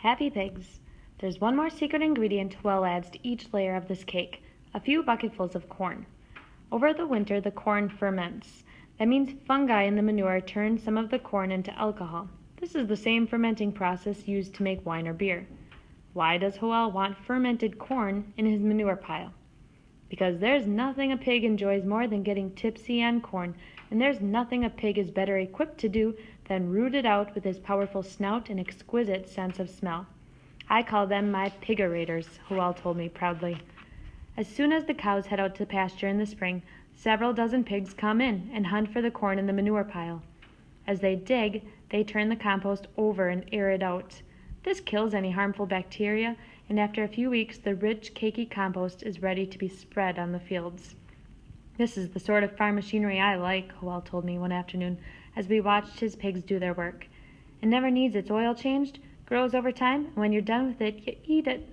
Happy pigs. There's one more secret ingredient Howell adds to each layer of this cake, a few bucketfuls of corn. Over the winter, the corn ferments. That means fungi in the manure turn some of the corn into alcohol. This is the same fermenting process used to make wine or beer. Why does Howell want fermented corn in his manure pile? Because there's nothing a pig enjoys more than getting tipsy on corn, and there's nothing a pig is better equipped to do than root it out with his powerful snout and exquisite sense of smell. I call them my pigorators, Howell told me proudly. As soon as the cows head out to pasture in the spring, several dozen pigs come in and hunt for the corn in the manure pile. As they dig, they turn the compost over and air it out. This kills any harmful bacteria, and after a few weeks, the rich, cakey compost is ready to be spread on the fields. This is the sort of farm machinery I like, Howell told me one afternoon as we watched his pigs do their work. It never needs its oil changed, grows over time, and when you're done with it, you eat it.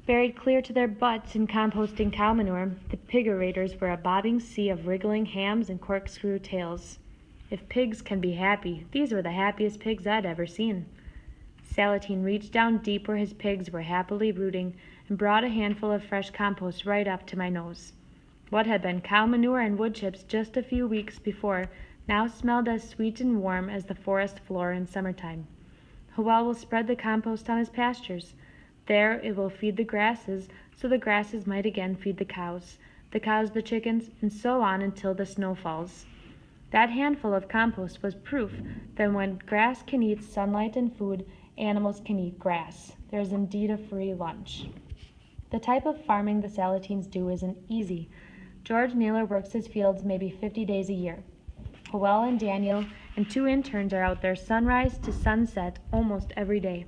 Buried clear to their butts in composting cow manure, the pigorators were a bobbing sea of wriggling hams and corkscrew tails. If pigs can be happy, these were the happiest pigs I'd ever seen. Salatine reached down deep where his pigs were happily rooting and brought a handful of fresh compost right up to my nose. What had been cow manure and wood chips just a few weeks before now smelled as sweet and warm as the forest floor in summertime. Howell will spread the compost on his pastures. There it will feed the grasses, so the grasses might again feed the cows the chickens, and so on until the snow falls. That handful of compost was proof that when grass can eat sunlight and food, animals can eat grass. There is indeed a free lunch. The type of farming the Salatines do isn't easy. George Naylor works his fields maybe 50 days a year. Howell and Daniel and 2 interns are out there sunrise to sunset almost every day.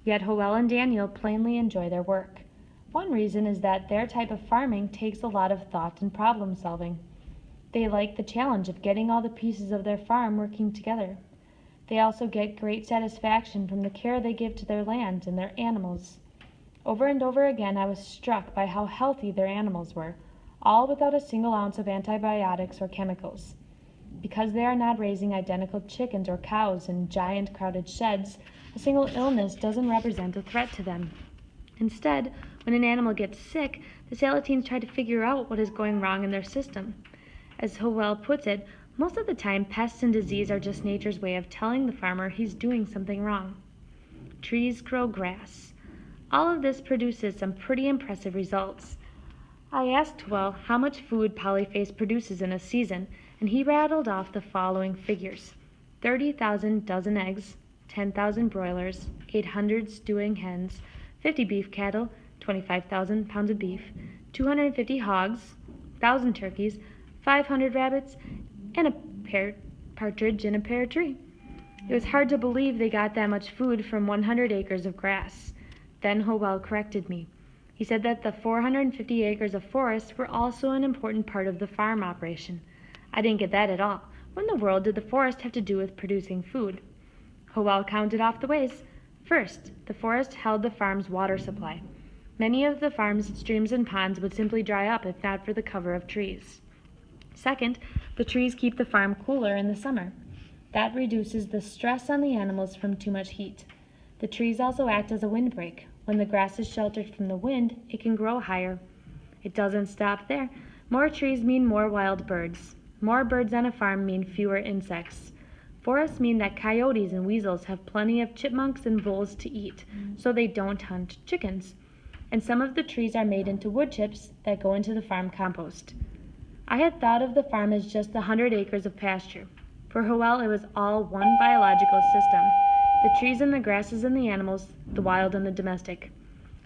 Yet Howell and Daniel plainly enjoy their work. One reason is that their type of farming takes a lot of thought and problem solving. They like the challenge of getting all the pieces of their farm working together. They also get great satisfaction from the care they give to their land and their animals. Over and over again I was struck by how healthy their animals were, all without a single ounce of antibiotics or chemicals. Because they are not raising identical chickens or cows in giant crowded sheds, a single illness doesn't represent a threat to them. Instead, when an animal gets sick, the Salatines try to figure out what is going wrong in their system. As Howell puts it, most of the time pests and disease are just nature's way of telling the farmer he's doing something wrong. Trees grow grass. All of this produces some pretty impressive results. I asked Howell how much food Polyface produces in a season, and he rattled off the following figures: 30,000 dozen eggs, 10,000 broilers, 800 stewing hens, 50 beef cattle, 25,000 pounds of beef, 250 hogs, 1,000 turkeys, 500 rabbits, and a partridge in a pear tree. It was hard to believe they got that much food from 100 acres of grass. Then Howell corrected me. He said that the 450 acres of forest were also an important part of the farm operation. I didn't get that at all. What in the world did the forest have to do with producing food? Howell counted off the ways. First, the forest held the farm's water supply. Many of the farm's streams and ponds would simply dry up if not for the cover of trees. Second, the trees keep the farm cooler in the summer. That reduces the stress on the animals from too much heat. The trees also act as a windbreak. When the grass is sheltered from the wind, it can grow higher. It doesn't stop there. More trees mean more wild birds. More birds on a farm mean fewer insects. Forests mean that coyotes and weasels have plenty of chipmunks and voles to eat, so they don't hunt chickens. And some of the trees are made into wood chips that go into the farm compost. I had thought of the farm as just the 100 acres of pasture. For Howell, it was all one biological system: the trees and the grasses and the animals, the wild and the domestic.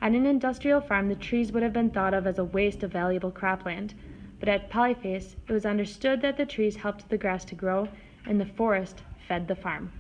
On an industrial farm, the trees would have been thought of as a waste of valuable cropland, but at Polyface, it was understood that the trees helped the grass to grow, and the forest fed the farm.